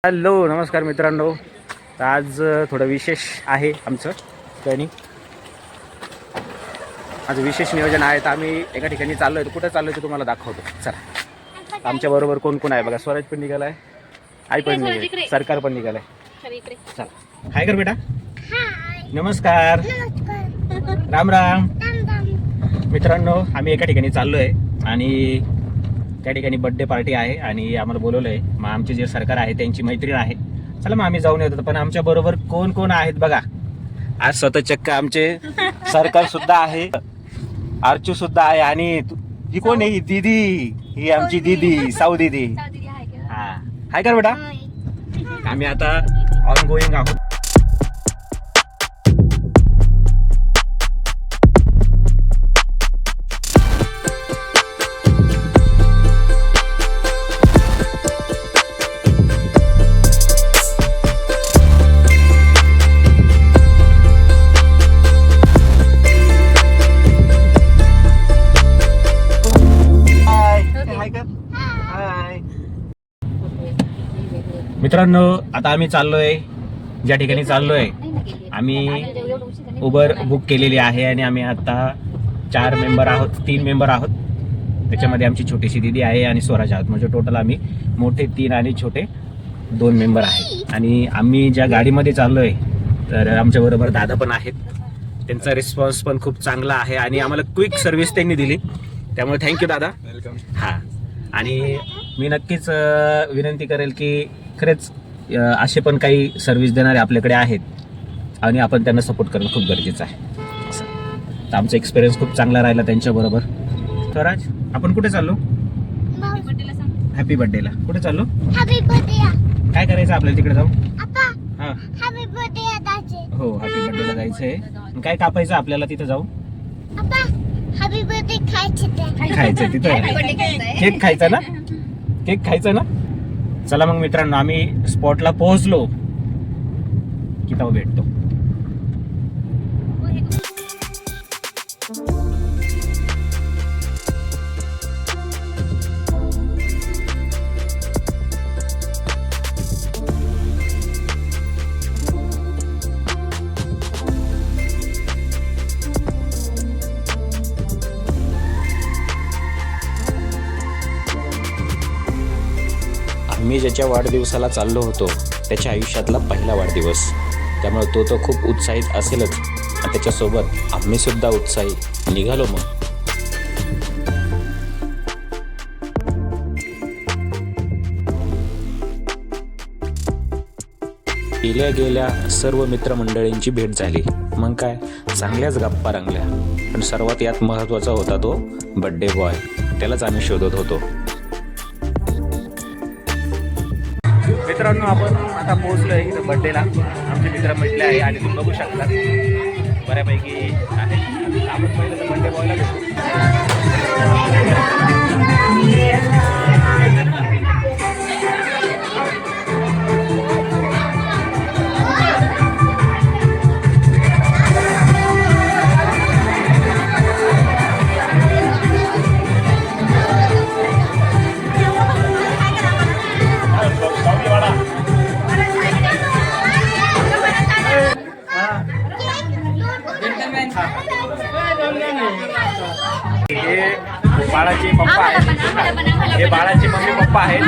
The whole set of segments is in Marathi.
हॅलो नमस्कार मित्रांनो. आज थोडं विशेष आहे आमचं आणि आज विशेष नियोजन आहे. तर आम्ही एका ठिकाणी चाललो आहे. कुठं चाललो आहे ते तुम्हाला दाखवतो. चला, आमच्याबरोबर कोण कोण आहे बघा. स्वराज पण निघाला आहे, आई पण निघाली, सरकार पण निघाला आहे. चला, हाय कर बेटा. नमस्कार, राम राम. मित्रांनो, आम्ही एका ठिकाणी चाललो आहे आणि त्या ठिकाणी बर्थडे पार्टी आहे आणि आम्हाला बोलवलं आहे. मग आमचे जे सरकार आहे त्यांची मैत्रीण आहे. चला मग आम्ही जाऊन येतो. पण आमच्या बरोबर कोण कोण आहेत बघा. आज स्वतः चक्क आमचे सरकार सुद्धा आहे, अर्चू सुद्धा आहे आणि ही कोण आहे? ही दीदी, ही आमची दीदी, साऊ दीदी. हा, हाय कर बेटा. आम्ही आता ऑन गोईंग आहोत. मित्रांनो, आता आम्ही चाललोय ज्या ठिकाणी चाललोय, आम्ही उबर बुक केलेली आहे आणि आम्ही आता 4 मेंबर आहोत, 3 मेंबर आहोत. त्याच्यामध्ये आमची छोटीशी दीदी आहे आणि स्वराज आहोत. म्हणजे टोटल आम्ही मोठे 3 आणि छोटे 2 मेंबर आहेत. आणि आम्ही ज्या गाडीमध्ये चाललोय तर आमच्याबरोबर दादा पण आहेत. त्यांचा रिस्पॉन्स पण खूप चांगला आहे आणि आम्हाला क्विक सर्व्हिस त्यांनी दिली, त्यामुळे थँक्यू दादा. वेलकम. हां, आणि मी नक्कीच विनंती करेल की खरेच असे पण काही सर्व्हिस देणारे आपल्याकडे आहेत आणि आपण त्यांना सपोर्ट करणं खूप गरजेचं आहे. तर आमचा एक्सपिरियन्स खूप चांगला राहिला त्यांच्याबरोबर. स्वराज, आपण कुठे चाललो? हॅपी बर्थडेला. कुठे चाललो? काय करायचं आपल्याला तिकडे जाऊ? हां, हो, हॅपी बर्थडेला जायचं आहे. काय कापायचं आपल्याला तिथे जाऊ? खायचं तिथं? केक खायचा ना? केक खायचा ना? चला मग मित्रांनो, आम्ही स्पॉटला पोहोचलो की तेव्हा भेटतो. मी ज्याच्या वाढदिवसाला चाललो होतो त्याच्या आयुष्यातला पहिला वाढदिवस, त्यामुळे तो खूप उत्साहित असेलच. त्याच्यासोबत आम्ही सुद्धा उत्साही निघालो. मग गेल्या सर्व मित्रमंडळींची भेट झाली. मग काय, चांगल्याच गप्पा रंगल्या. पण सर्वात यात महत्त्वाचा होता तो बर्थडे बॉय. त्यालाच आम्ही शोधत होतो. मित्रांनो, आपण आता पोहोचलोय इथं बर्थडेला. आमचे मित्र म्हटले आहे आणि तुम्ही बघू शकता बऱ्यापैकी आहे. आपण पहिलं तर बर्थडे बॉयला भेटू. हे बाळाचे पप्पा आहेत, हे बाळाचे मम्मी पप्पा आहेत.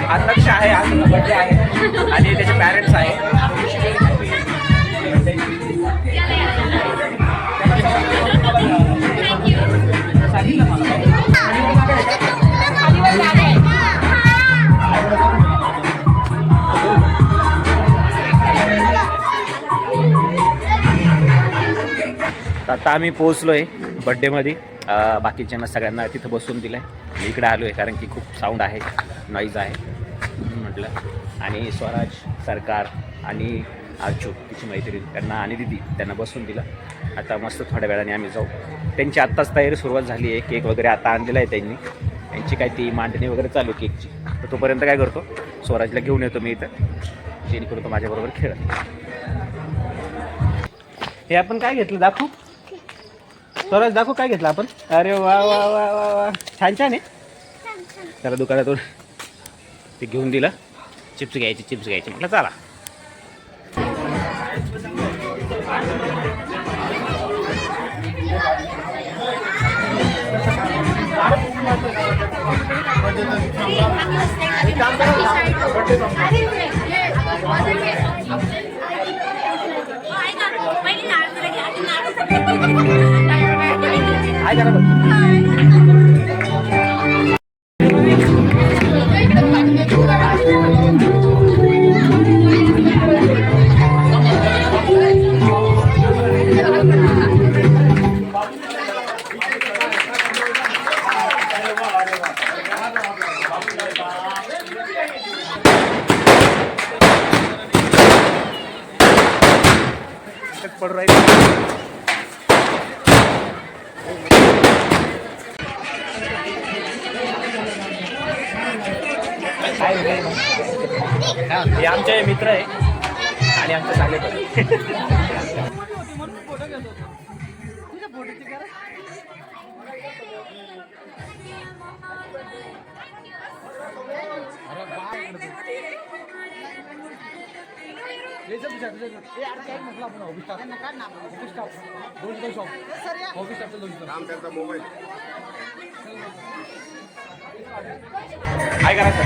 आज लक्ष आहे, आज बर्थडे आहे आणि त्याचे पॅरेंट्स आहेत. आता आम्ही पोहोचलोय बड्डेमध्ये. बाकीच्यांना सगळ्यांना तिथं बसून दिलं आहे. मी इकडे आलो आहे कारण की खूप साऊंड आहे, नॉईज आहे म्हटलं. आणि स्वराज, सरकार आणि अर्चू तिची मैत्रीण, त्यांना आणि दिदी, त्यांना बसून दिलं. आता मस्त थोड्या वेळाने आम्ही जाऊ. त्यांची आत्ताच तयारी सुरुवात झाली आहे. केक वगैरे आता आणलेला आहे त्यांनी. त्यांची काय ती मांडणी वगैरे चालू केकची. तर तोपर्यंत काय करतो, स्वराजला घेऊन येतो मी इथं, जेणेकरून तो माझ्याबरोबर खेळत. हे आपण काय घेतलं दाखवू? स्वराज दाखवू काय घेतलं आपण? अरे वा वा वा वा वा, छान छान आहे. त्याला दुकानातून ते घेऊन दिलं, चिप्स घ्यायचे म्हटलं चला. पड़ रहा हे आमचे मित्र आहे आणि आमचे चांगले काय करायचं.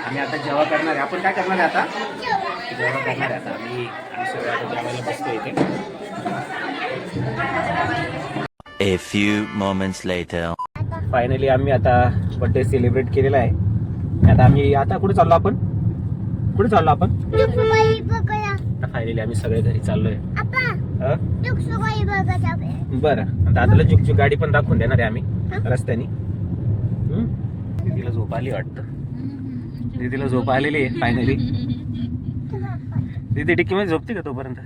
आम्ही आता जेव्हा करणार आहे, आपण काय करणार आहे आता, जेव्हा करणार आहे आता आम्ही सगळं आता जेवायला बसतो इथे. A few moments later. Finally आम्ही आता बर्थडे सेलिब्रेट केलेला आहे. आता आम्ही आता कुठे चाललो आपण, फायनली आम्ही सगळे घरी चाललोय. बरं, आता आताला जुकजुक गाडी पण दाखवून देणार आहे आम्ही रस्त्याने. दीदीला झोप आली वाटतं, दीदीला झोप आलेली आहे फायनली. दीदी डिक्की मध्ये झोपते का तोपर्यंत?